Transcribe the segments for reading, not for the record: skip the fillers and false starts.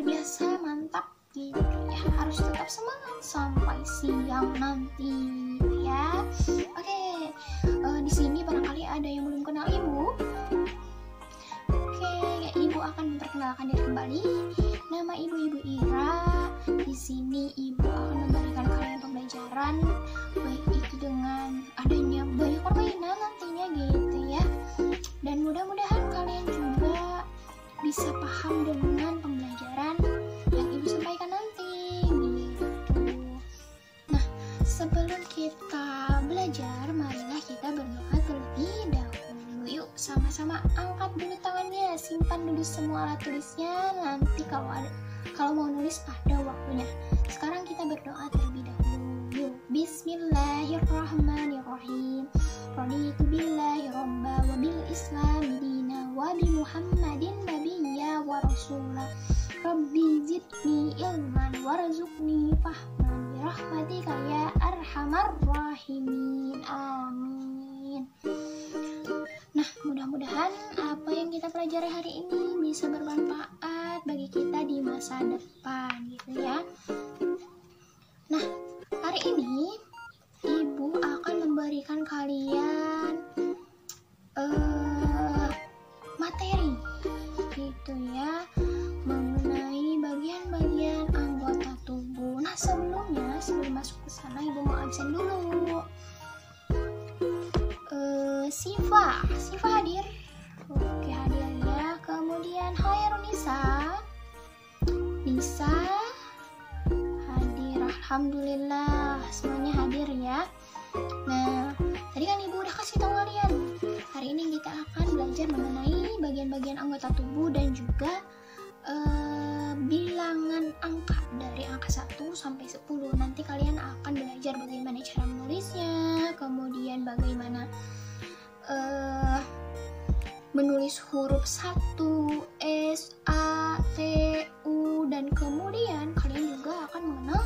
biasa mantap gitu ya. Harus tetap semangat sampai siang nanti ya. Oke, di sini barangkali ada yang belum kenal ibu. Oke, ibu akan memperkenalkan diri kembali. Nama ibu Ira. Di sini ibu akan memberikan kalian pembelajaran, baik itu dengan adanya banyak permainan nantinya gitu ya. Dan mudah-mudahan kalian juga bisa paham dengan pembelajaran yang ibu sampaikan nanti gitu. Nah, sebelum kita belajar, marilah kita berdoa terlebih dahulu. Yuk, sama-sama angkat dulu tangannya, simpan dulu semua alat tulisnya. Nanti kalau mau nulis ada waktunya. Sekarang kita berdoa terlebih dahulu. Yuk, Bismillahirrahmanirrahim. Raditu billahi robba wa bil islami dina wa bi Muhammadin nabiyya wa rasulah. Rabbi zidni ilman warzuqni fahman bi rahmatika ya arhamar rahimin. Amin. Nah, mudah-mudahan apa yang kita pelajari hari ini bisa bermanfaat bagi kita di masa depan gitu ya. Nah, hari ini ibu akan memberikan kalian materi gitu ya, mengenai bagian-bagian anggota tubuh. Nah, sebelum masuk ke sana ibu mau absen dulu. Siva hadir. Oke, hadir ya. Kemudian Hairunisa hadir. Alhamdulillah semuanya hadir ya. Nah, tadi kan ibu udah kasih tahu kalian. Hari ini kita akan belajar mengenai bagian-bagian anggota tubuh dan juga bilangan angka dari angka 1 sampai 10. Nanti kalian akan belajar bagaimana cara menulisnya, kemudian bagaimana menulis huruf 1, S, A, T, U, dan kemudian kalian juga akan mengenal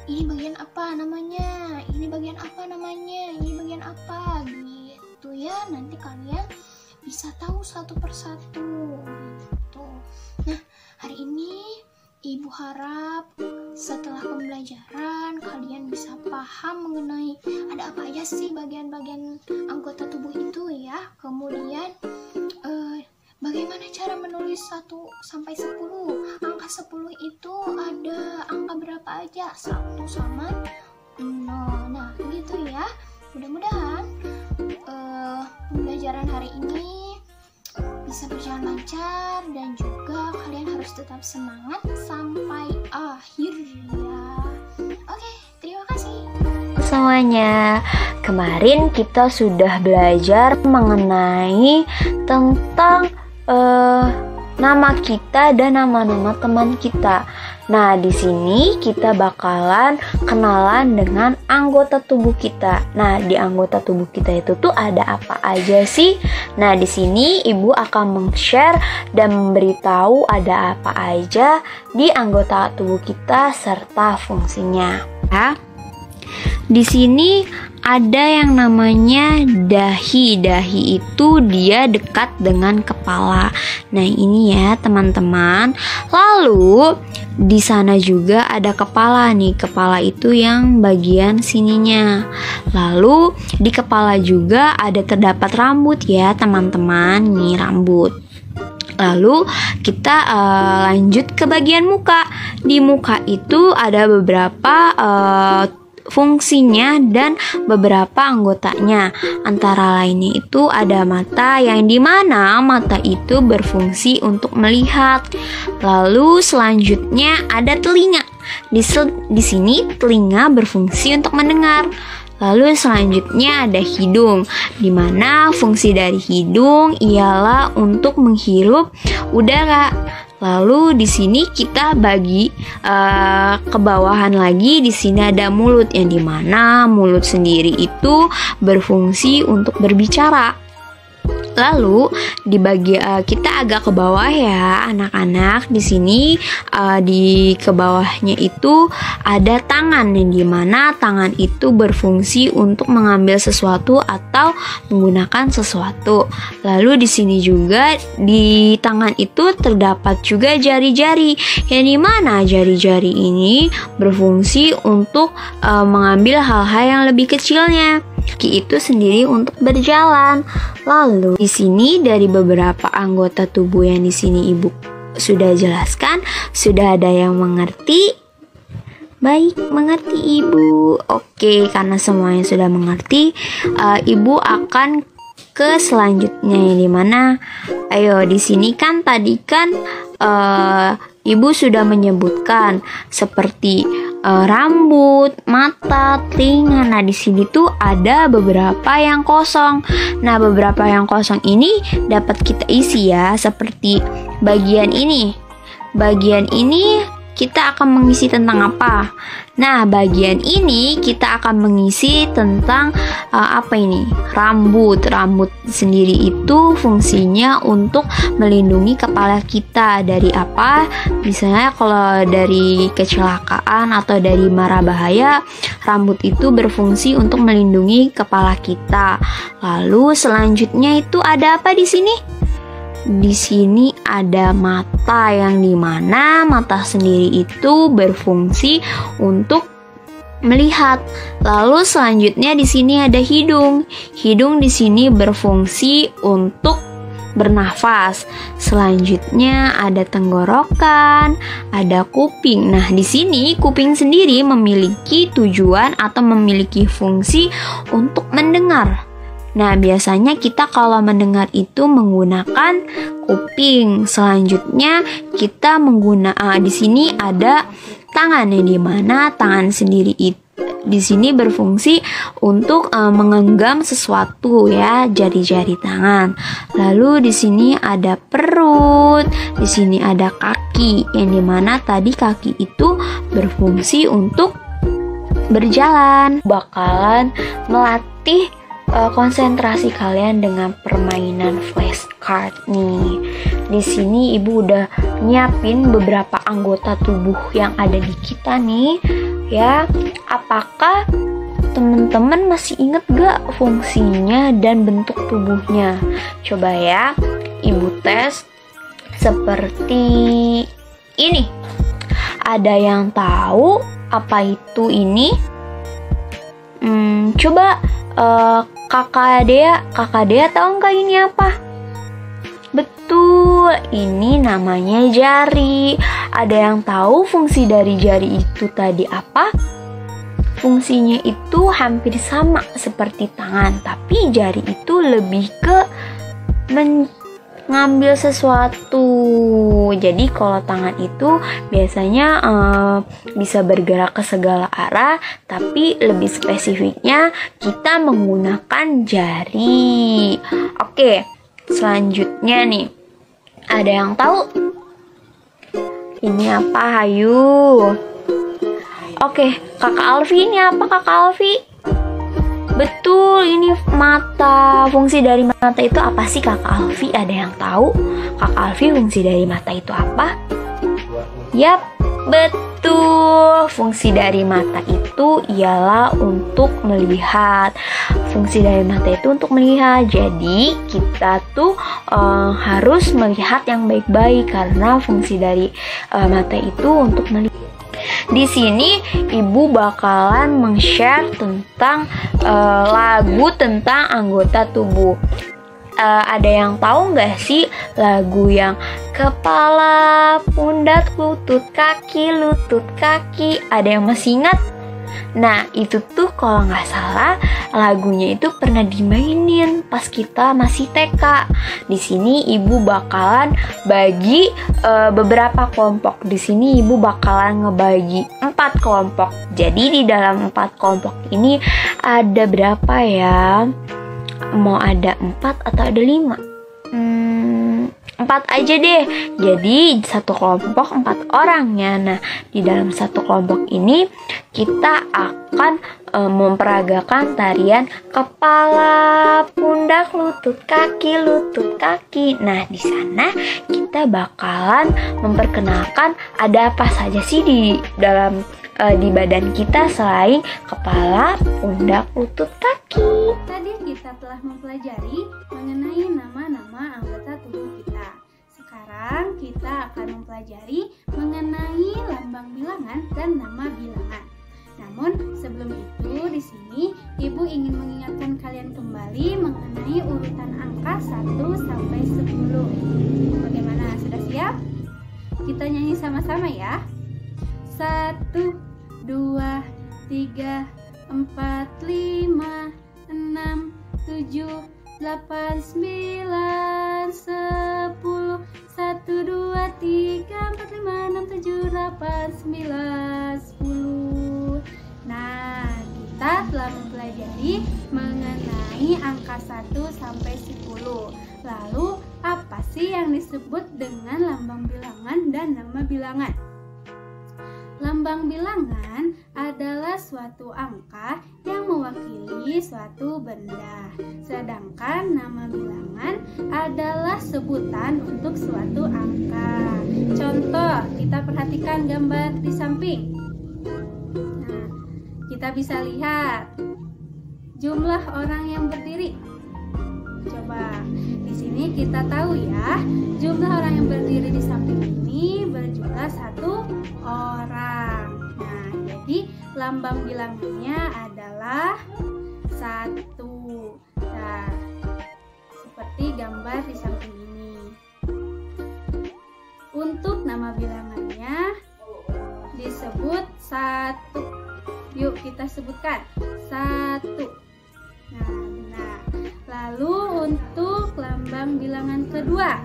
ini bagian apa namanya, ini bagian apa namanya, ini bagian apa gitu ya. Nanti kalian bisa tahu satu persatu gitu. Nah, hari ini ibu harap setelah pembelajaran kalian bisa paham mengenai ada apa aja sih bagian-bagian anggota tubuh itu ya. Kemudian bagaimana cara menulis 1 sampai 10. Angka 10 itu ada angka berapa aja? 1 sama 0. Nah, begitu ya. Mudah-mudahan pembelajaran hari ini bisa berjalan lancar dan juga kalian harus tetap semangat sampai akhir ya. Oke, terima kasih semuanya. Kemarin kita sudah belajar mengenai tentang nama kita dan nama-nama teman kita. Nah, di sini kita bakalan kenalan dengan anggota tubuh kita. Nah, di anggota tubuh kita itu tuh ada apa aja sih? Nah, di sini ibu akan meng-share dan memberitahu ada apa aja di anggota tubuh kita serta fungsinya. Ya. Di sini ada yang namanya dahi. Dahi itu dia dekat dengan kepala. Nah, ini ya teman-teman. Lalu di sana juga ada kepala nih. Kepala itu yang bagian sininya. Lalu di kepala juga ada terdapat rambut ya teman-teman. Nih rambut. Lalu kita lanjut ke bagian muka. Di muka itu ada beberapa fungsinya dan beberapa anggotanya. Antara lainnya itu ada mata, yang dimana mata itu berfungsi untuk melihat. Lalu selanjutnya ada telinga. Di sini telinga berfungsi untuk mendengar. Lalu selanjutnya ada hidung, dimana fungsi dari hidung ialah untuk menghirup udara. Lalu di sini kita bagi ke bawahan lagi. Di sini ada mulut, yang dimana mulut sendiri itu berfungsi untuk berbicara. Lalu di kita agak ke bawah ya anak-anak. Di sini di ke bawahnya itu ada tangan, yang dimana tangan itu berfungsi untuk mengambil sesuatu atau menggunakan sesuatu. Lalu di sini juga di tangan itu terdapat juga jari-jari, yang dimana jari-jari ini berfungsi untuk mengambil hal-hal yang lebih kecilnya. Kaki itu sendiri untuk berjalan. Lalu di sini dari beberapa anggota tubuh yang di sini Ibu sudah jelaskan, sudah ada yang mengerti? Baik, mengerti Ibu. Oke, karena semuanya sudah mengerti, Ibu akan ke selanjutnya, yang dimana, ayo di sini kan tadi kan Ibu sudah menyebutkan seperti rambut, mata, telinga. Nah, di sini tuh ada beberapa yang kosong. Nah, beberapa yang kosong ini dapat kita isi ya, seperti bagian ini. Bagian ini kita akan mengisi tentang apa? Nah, bagian ini kita akan mengisi tentang apa ini? Rambut. Rambut sendiri itu fungsinya untuk melindungi kepala kita dari apa? Misalnya kalau dari kecelakaan atau dari mara bahaya, rambut itu berfungsi untuk melindungi kepala kita. Lalu selanjutnya itu ada apa di sini? Di sini ada mata, yang dimana mata sendiri itu berfungsi untuk melihat. Lalu selanjutnya di sini ada hidung. Hidung di sini berfungsi untuk bernafas. Selanjutnya ada tenggorokan, ada kuping. Nah, di sini kuping sendiri memiliki tujuan atau memiliki fungsi untuk mendengar. Nah, biasanya kita kalau mendengar itu menggunakan kuping. Selanjutnya kita di sini ada tangan, yang dimana tangan sendiri itu di sini berfungsi untuk menggenggam sesuatu ya, jari-jari tangan. Lalu di sini ada perut, di sini ada kaki, yang dimana tadi kaki itu berfungsi untuk berjalan. Bakalan melatih konsentrasi kalian dengan permainan flashcard nih. Di sini Ibu udah nyiapin beberapa anggota tubuh yang ada di kita nih, ya. Apakah teman-teman masih inget gak fungsinya dan bentuk tubuhnya? Coba ya, Ibu tes seperti ini. Ada yang tahu apa itu ini? Coba Kakak Dea tahu nggak ini apa? Betul, ini namanya jari. Ada yang tahu fungsi dari jari itu tadi apa? Fungsinya itu hampir sama seperti tangan, tapi jari itu lebih ke mengambil sesuatu. Jadi kalau tangan itu biasanya bisa bergerak ke segala arah, tapi lebih spesifiknya kita menggunakan jari. Oke, selanjutnya nih, ada yang tahu ini apa? Hayu. Oke, Kakak Alfi, ini apa Kakak Alfi? Betul, ini mata. Fungsi dari mata itu apa sih Kakak Alfi? Ada yang tahu? Kakak Alfi, fungsi dari mata itu apa? Yap, betul. Fungsi dari mata itu ialah untuk melihat. Fungsi dari mata itu untuk melihat. Jadi kita tuh harus melihat yang baik-baik, karena fungsi dari mata itu untuk melihat. Di sini Ibu bakalan meng-share tentang lagu tentang anggota tubuh. Ada yang tahu nggak sih lagu yang kepala, pundak, lutut, kaki? Ada yang masih ingat? Nah, itu tuh kalau nggak salah lagunya itu pernah dimainin pas kita masih TK. Di sini Ibu bakalan bagi beberapa kelompok. Di sini Ibu bakalan ngebagi 4 kelompok. Jadi di dalam 4 kelompok ini ada berapa ya? Mau ada 4 atau ada 5? 4 aja deh. Jadi satu kelompok 4 orang ya. Nah, di dalam satu kelompok ini kita akan memperagakan tarian kepala, pundak, lutut, kaki. Nah, di sana kita bakalan memperkenalkan ada apa saja sih di dalam di badan kita selain kepala, pundak, lutut, kaki. Tadi kita telah mempelajari mengenai nama-nama anggota tubuh kita. Sekarang kita akan mempelajari mengenai lambang bilangan dan nama bilangan. Namun sebelum itu di sini Ibu ingin mengingatkan kalian kembali mengenai urutan angka 1 sampai 10. Bagaimana? Sudah siap? Kita nyanyi sama-sama ya. 1, 2, 3, 4, 5, 6, 7, 8, 9, 10. 1, 2, 3, 4, 5, 6, 7, 8, 9, 10. Nah, kita telah mempelajari mengenai angka 1 sampai 10. Lalu, apa sih yang disebut dengan lambang bilangan dan nama bilangan? Lambang bilangan adalah suatu angka yang mewakili suatu benda. Sedangkan nama bilangan adalah sebutan untuk suatu angka. Contoh, kita perhatikan gambar di samping. Nah, kita bisa lihat jumlah orang yang berdiri. Coba, di sini kita tahu ya, jumlah orang yang berdiri di samping ini berjumlah 1 orang. Nah, jadi lambang bilangannya adalah 1. Nah, seperti gambar di samping ini. Untuk nama bilangannya disebut 1. Yuk kita sebutkan 1. Nah, benar. Lalu untuk lambang bilangan kedua,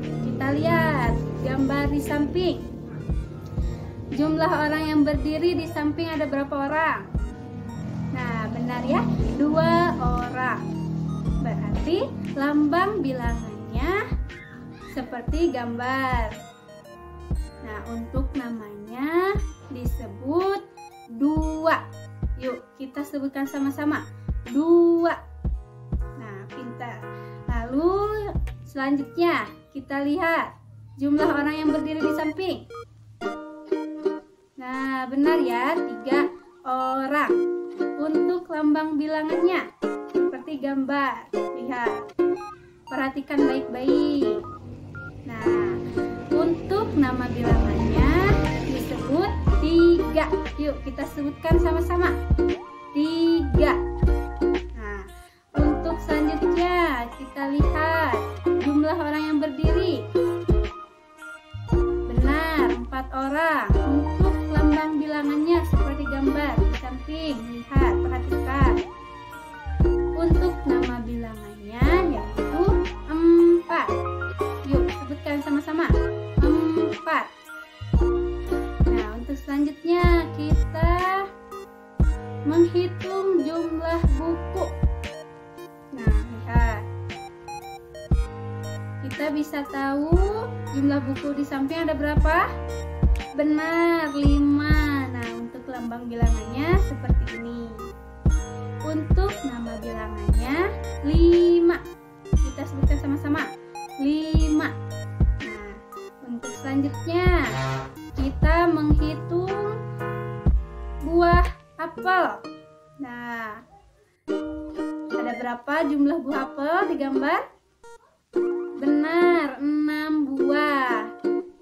kita lihat gambar di samping. Jumlah orang yang berdiri di samping ada berapa orang? Nah, benar ya, 2 orang. Berarti lambang bilangannya seperti gambar. Nah, untuk namanya disebut 2. Yuk, kita sebutkan sama-sama. 2. Nah, pintar. Lalu selanjutnya kita lihat jumlah orang yang berdiri di samping. Nah, benar ya, 3 orang. Untuk lambang bilangannya seperti gambar. Lihat. Perhatikan baik-baik. Nah, untuk nama bilangannya disebut 3. Yuk kita sebutkan sama-sama. 3. Nah, untuk selanjutnya kita lihat jumlah orang yang berdiri. Benar, 4 orang. Untuk lambang bilangannya seperti gambar di samping. Lihat, perhatikan. Untuk nama bilangannya yaitu 4. Yuk sebutkan sama-sama. 4. Nah, untuk selanjutnya kita menghitung jumlah buku. Nah, lihat. Kita bisa tahu jumlah buku di samping ada berapa? Benar, 5. Nah, untuk lambang bilangannya seperti ini. Untuk nama bilangannya 5. Kita sebutkan sama-sama. 5. Nah, untuk selanjutnya kita menghitung buah apel. Nah, ada berapa jumlah buah apel di gambar? Benar, 6 buah.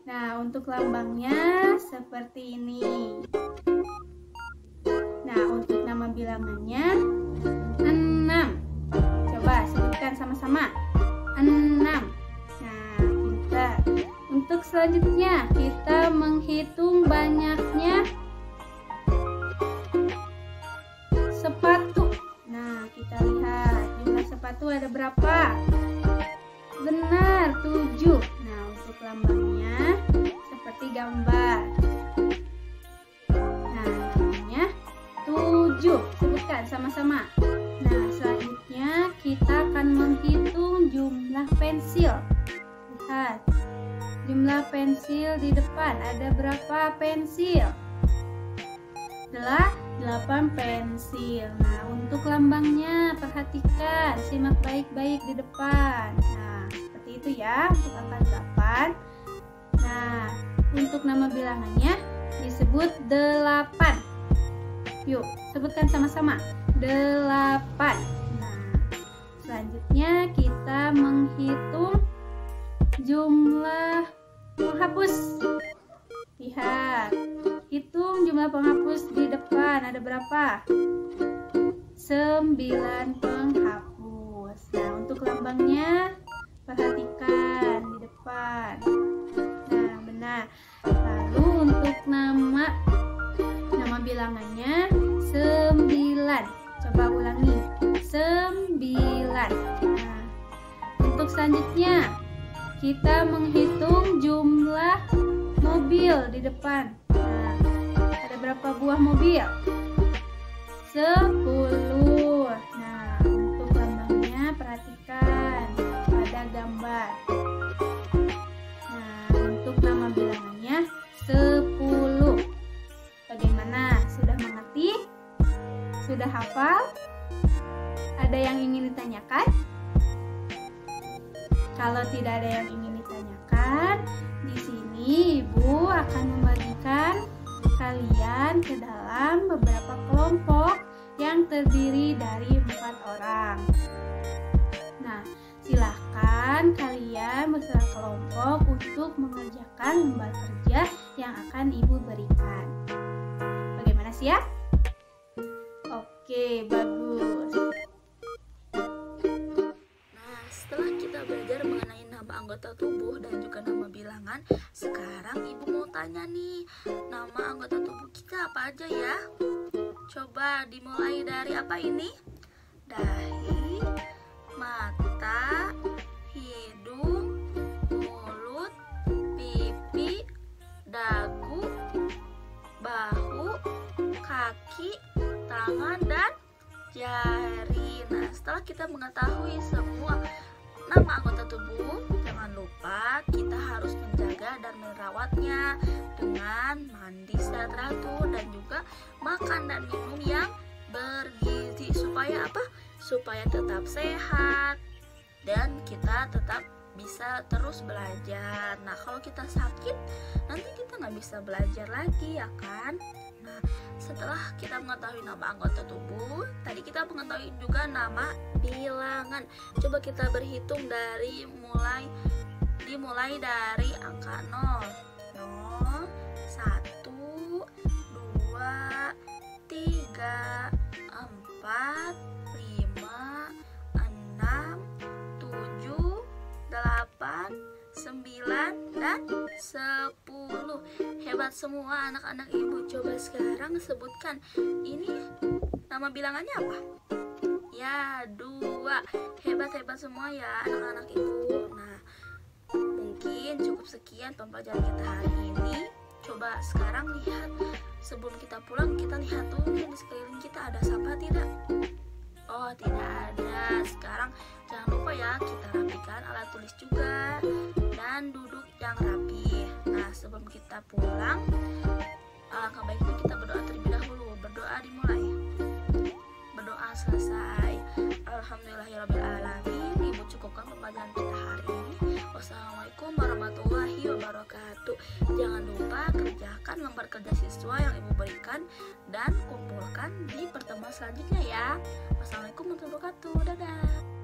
Nah, untuk lambangnya seperti ini. Nah, untuk nama bilangannya 6. Coba sebutkan sama-sama. 6. Nah, pintar. Untuk selanjutnya kita menghitung banyaknya sepatu. Nah, kita lihat jumlah sepatu ada berapa? Benar, 7. Nah, untuk lambangnya seperti gambar. Nah, namanya 7. Sebutkan sama-sama. Nah, selanjutnya kita akan menghitung jumlah pensil. Lihat, jumlah pensil di depan ada berapa pensil? Adalah 8 pensil. Nah, untuk lambangnya perhatikan, simak baik-baik di depan. Nah, seperti itu ya untuk angka 8. Nah, untuk nama bilangannya disebut 8. Yuk, sebutkan sama-sama. 8. Nah, selanjutnya kita menghitung jumlah penghapus. Lihat, hitung jumlah penghapus di depan. Ada berapa? 9 penghapus. Nah, untuk lambangnya perhatikan di depan. Nah, benar. Lalu untuk nama bilangannya 9. Coba ulangi. 9. Nah, untuk selanjutnya kita menghitung jumlah mobil di depan. Nah, ada berapa buah mobil? 10. Nah, untuk lambangnya perhatikan pada gambar. Nah, untuk nama bilangannya 10. Bagaimana? Sudah mengerti? Sudah hafal? Ada yang ingin ditanyakan? Kalau tidak ada yang ingin ditanyakan, di sini Ibu akan membagikan kalian ke dalam beberapa kelompok yang terdiri dari 4 orang. Nah, silahkan kalian beserta kelompok untuk mengerjakan lembar kerja yang akan Ibu berikan. Bagaimana, siap? Oke, bagus. Setelah kita belajar mengenai nama anggota tubuh dan juga nama bilangan, sekarang Ibu mau tanya nih, nama anggota tubuh kita apa aja ya? Coba dimulai dari apa ini? Dahi, mata, hidung, mulut, pipi, dagu, bahu, kaki, tangan, dan jari. Nah, setelah kita mengetahui semua nama anggota tubuh, jangan lupa kita harus menjaga dan merawatnya dengan mandi secara teratur dan juga makan dan minum yang bergizi. Supaya apa? Supaya tetap sehat dan kita tetap bisa terus belajar. Nah, kalau kita sakit, nanti kita nggak bisa belajar lagi, ya kan? Nah, setelah kita mengetahui nama anggota tubuh, tadi kita mengetahui juga nama bilangan. Coba kita berhitung dimulai dari angka 0. 0, 1, 2, 3, 4, 5, 6, 7, 8, 9, dan 10. Hebat semua anak-anak Ibu. Coba sekarang sebutkan, ini nama bilangannya apa? Ya, 2. Hebat-hebat semua ya anak-anak Ibu. Nah, mungkin cukup sekian pembelajaran kita hari ini. Coba sekarang lihat, sebelum kita pulang kita lihat dulu di sekeliling kita ada sampah tidak? Oh, tidak ada. Sekarang jangan lupa ya, kita rapikan alat tulis juga dan duduk yang rapi. Nah, sebelum kita pulang, alangkah baiknya kita berdoa terlebih dahulu. Berdoa dimulai. Berdoa selesai. Alhamdulillahirrabbilalamin. Ibu cukupkan pembelajaran kita hari ini. Wassalamualaikum warahmatullahi wabarakatuh. Jangan lupa kerjakan lembar kerja siswa yang Ibu berikan dan kumpulkan di pertemuan selanjutnya ya. Wassalamualaikum warahmatullahi wabarakatuh. Dadah.